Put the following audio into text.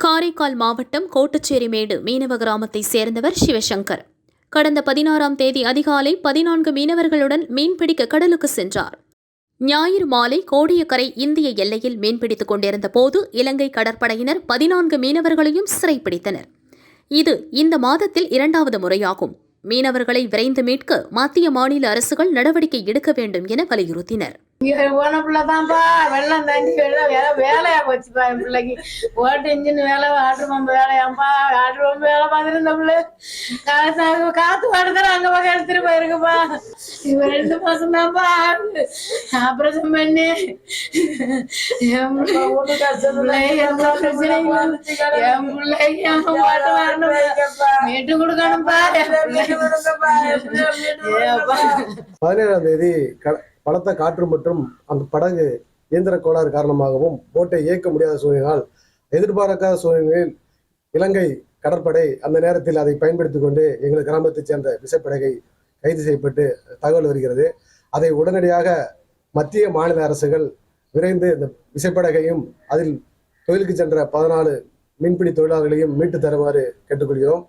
காரைக்கால் மாவட்டம் கோட்டுச்சேரிமேடு மீனவ கிராமத்தை சேர்ந்தவர் சிவசங்கர். கடந்த 16ஆம் தேதி அதிகாலை 14 மீனவர்களுடன் மீன்பிடிக்க கடலுக்கு சென்றார். ஞாயிறு மாலை கோடியக்கரை இந்திய எல்லையில் மீன்பிடித்துக் கொண்டிருந்த போது இலங்கை கடற்படையினர் 14 மீனவர்களையும் சிறைப்பிடித்தனர். இது இந்த மாதத்தில் 2வது முறையாகும். மீனவர்களை விரைந்து மீட்க மத்திய மாநில அரசுகள் நடவடிக்கை எடுக்க வேண்டும் என வலியுறுத்தினர். போனப்புள்ளதான்ப்பா வெள்ளம் தாண்டி வேலையா போச்சுப்பா. என் பிள்ளைக்கு ஓட்டு இன்ஜின் வேலை, ஆட்டு பம்பு வேலையாப்பா. ஆட்டு பம்பு வேலை பார்த்துட்டு பிள்ளை காத்து பாடுதல அங்க பக்கம் எடுத்துட்டு போயிருக்குப்பா. இவ 2 மாசம் தான்ப்பா ஆபரேஷன் பண்ணி என் பிள்ளைக்கு பாட்டு வரணும், மீட்டு கொடுக்கணும்ப்பா. 17ஆம் தேதி பலத்த காற்று மற்றும் அந்த படகு இயந்திர கோளாறு காரணமாகவும் போட்டை இயக்க முடியாத சூழ்நிலையால் எதிர்பார்க்காத சூழ்நிலையில் இலங்கை கடற்படை அந்த நேரத்தில் அதை பயன்படுத்திக் கொண்டு எங்கள் கிராமத்தைச் சேர்ந்த விசைப்படகை கைது செய்யப்பட்டு தகவல் வருகிறது. அதை உடனடியாக மத்திய மாநில அரசுகள் விரைந்து இந்த விசைப்படகையும் அதில் தொழிலுக்கு சென்ற 14 மீன்பிடி தொழிலாளர்களையும் மீட்டு தருமாறு கேட்டுக்கொள்கிறோம்.